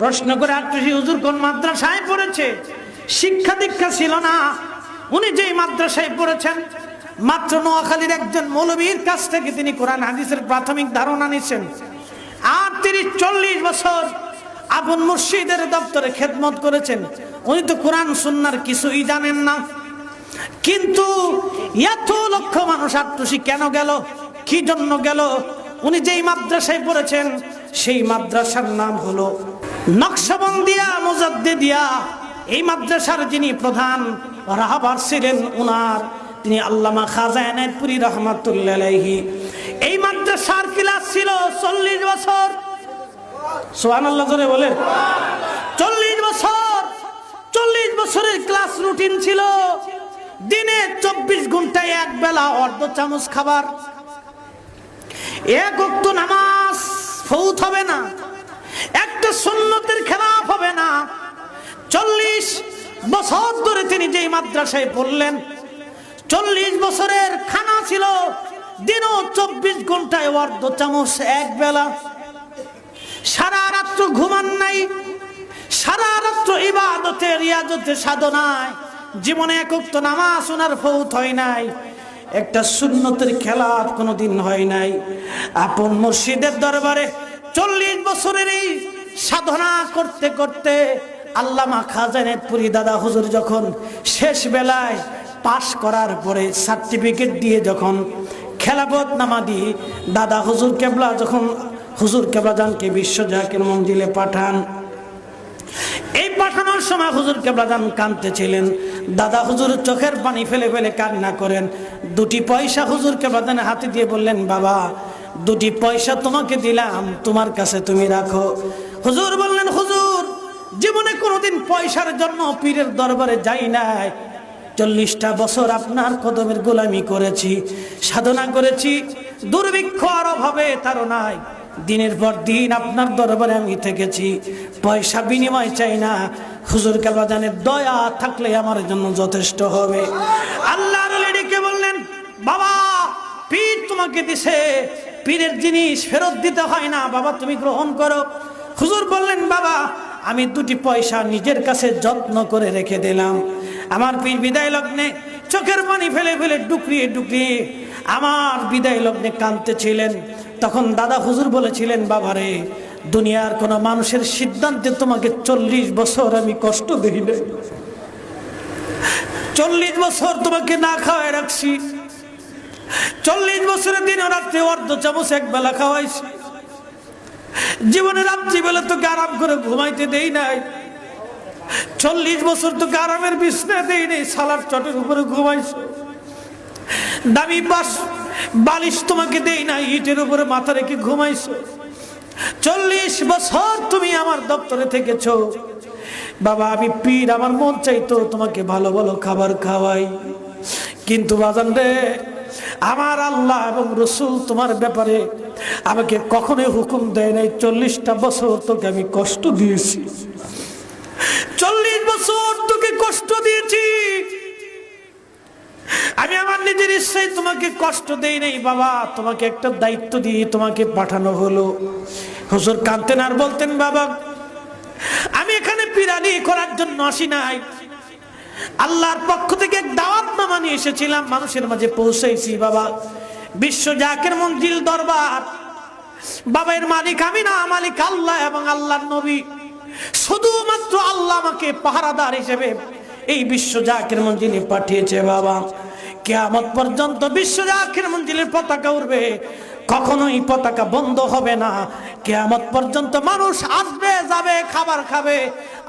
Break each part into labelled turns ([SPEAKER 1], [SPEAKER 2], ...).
[SPEAKER 1] প্রশ্ন করে আট্টুসি হুজুর কোন মাদ্রাসায় পড়েছে, শিক্ষা দীক্ষা ছিল না। উনি যেই মাদ্রাসায় পড়েছেন মাত্র নোয়াখালীর একজন মৌলবীর কাছ থেকে তিনি কোরআন হাদিসের প্রাথমিক ধারণা নিছেন। আর 30-40 বছর আপন মুর্শিদের দপ্তরে খেদমত করেছেন। উনি তো কোরআন সুন্নাহর কিছুই জানেন না। কিন্তু এত লক্ষ মানুষ আট্টুসি কেন গেল, কি জন্য গেল? উনি যেই মাদ্রাসায় পড়েছেন সেই মাদ্রাসার নাম হলো নকশবন্দিয়া মুজাদ্দিদিয়া। এই মাদ্রাসার যিনি প্রধান রাহবার ছিলেন উনার, তিনি আল্লামা খাজা এনায়েতপুরী রহমাতুল্লাহ আলাইহি। এই মাদ্রাসার ক্লাস ছিল 40 বছর। সুবহানাল্লাহ জোরে বলেন। 40 বছর, 40 বছরের ক্লাস রুটিন ছিল। দিনে 24 ঘন্টায় এক বেলা অর্ধ চামচ খাবার, এক ওয়াক্ত নামাজ ফৌত হবে না, একটা সুন্নতের খেলাফ হবে না। 40 বছর ধরে তিনি যেই মাদ্রাসায় পড়লেন, 40 বছরের খানা ছিল দিনও 24 ঘন্টায় অর্ধ চামচ এক বেলা। সারা রাত্র ঘুমান নাই, সারা রাত্র ইবাদতে রিয়াজতে সাধনায়। জীবনে এক ওয়াক্ত নামাজ ওনার ফৌত হয় নাই, একটা সুন্নতের খেলাফ কোনোদিন হয় নাই। আপন মুর্শিদের দরবারে 40 বছরের এই সাধনা করতে করতে আল্লামা খাজা এনায়েতপুরী দাদা হুজুর যখন শেষ বেলায় পাশ করার পরে সার্টিফিকেট দিয়ে যখন খেলাফত নামা দিয়ে দাদা হুজুর কেবলা যখন হুজুর কেবলাজানকে বিশ্ব জাকির মঞ্জিলে পাঠান, এই পাঠানোর সময় হুজুর কেবলাজান কাঁদতেছিলেন। দাদা হুজুর চোখের পানি ফেলে ফেলে কান্না করেন। 2টি পয়সা হুজুর কেবলাজানের হাতে দিয়ে বললেন, বাবা 2টি পয়সা তোমাকে দিলাম, তোমার কাছে তুমি রাখো। হুজুর বললেন, হুজুর জীবনে কোনোদিন পয়সার জন্য পীরের দরবারে যাই নাই। 40টা বছর আপনার কদমের গোলামি করেছি, সাধনা করেছি, দুর্ভিক্ষ আর অভাবে তার নাই। দিনের পর দিন আপনার দরবারে আমি থেকেছি, পয়সা বিনিময় চাই না। হুজুর কেবলাজানের দয়া থাকলে আমার জন্য যথেষ্ট হবে। আল্লাহর লেডিকে বললেন, বাবা পীর তোমাকে দিছে, পীরের জিনিস ফেরত দিতে হয় না, বাবা তুমি গ্রহণ করো। হুজুর বললেন, বাবা আমি 2টি পয়সা নিজের কাছে যত্ন করে রেখে দিলাম। আমার পীর বিদায় লগ্নে চোখের পানি ফেলে ফেলে ডুকরিয়ে ডুকরিয়ে আমার বিদায় লগ্নে কাঁদতেছিলেন। তখন দাদা হুজুর বলেছিলেন, বাবারে দুনিয়ার কোন মানুষের সিদ্ধান্তে তোমাকে 40 বছর আমি কষ্ট দিই নাই। 40 বছর তোমাকে না খাওয়ায় রাখছি, 40 বছরের দিন রাত্রে অর্ধ চামচ এক বেলা খাওয়াইছি। জীবনে রাত্রি বেলা তোকে আরাম করে ঘুমাইতে দেই নাই। 40 বছর তোকে আরামের বিছনা দেই নাই, সালার চটের উপরে ঘুমাইছো। দামি বালিশ তোমাকে দেই নাই, ইটের উপরে মাথা রেখে ঘুমাইছো। 40 বছর তুমি আমার দপ্তরে থেকেছো। বাবা আমি পীর, আমার মন চাইতো তোমাকে ভালো ভালো খাবার খাওয়াই, কিন্তু বাজান রে আমার আল্লাহ এবং রসুল তোমার ব্যাপারে আমাকে কখনোই হুকুম দেয় নাই। 40টা বছর তোকে আমি কষ্ট দিয়েছি, 40 বছর তোকে কষ্ট দিয়েছি। আমি আমার নিজের ইচ্ছায় তোমাকে কষ্ট দেই নাই বাবা, তোমাকে একটা দায়িত্ব দিয়ে তোমাকে পাঠানো হলো। হুজুর কাঁদতেন আর বলতেন, বাবা আমি এখানে পিরানি করার জন্য আসি নাই, আল্লাহর পক্ষ থেকে এক দাওয়াতনামা নিয়ে এসেছিলাম, মানুষের মাঝে পৌঁছেছি। বাবা বিশ্ব জাকির মঞ্জিল দরবার, বাবা এর মালিক আমি না, মালিক আল্লাহ এবং আল্লাহর নবী। শুধুমাত্র আল্লাহ আমাকে পাহারাদার হিসেবে এই বিশ্ব জাকির মঞ্জিলে পাঠিয়েছে। বাবা কিয়ামত পর্যন্ত বিশ্ব জাকির মঞ্জিলের পতাকা উড়বে, কখনোই পতাকা বন্ধ হবে না। কিয়ামত পর্যন্ত মানুষ আসবে যাবে, খাবার খাবে,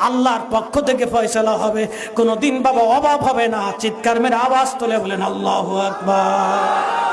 [SPEAKER 1] আল্লাহর পক্ষ থেকে ফয়সালা হবে, কোনোদিন বাবা অভাব হবে না। চিৎকার মেরে আওয়াজ তুলে বলেন আল্লাহু আকবার।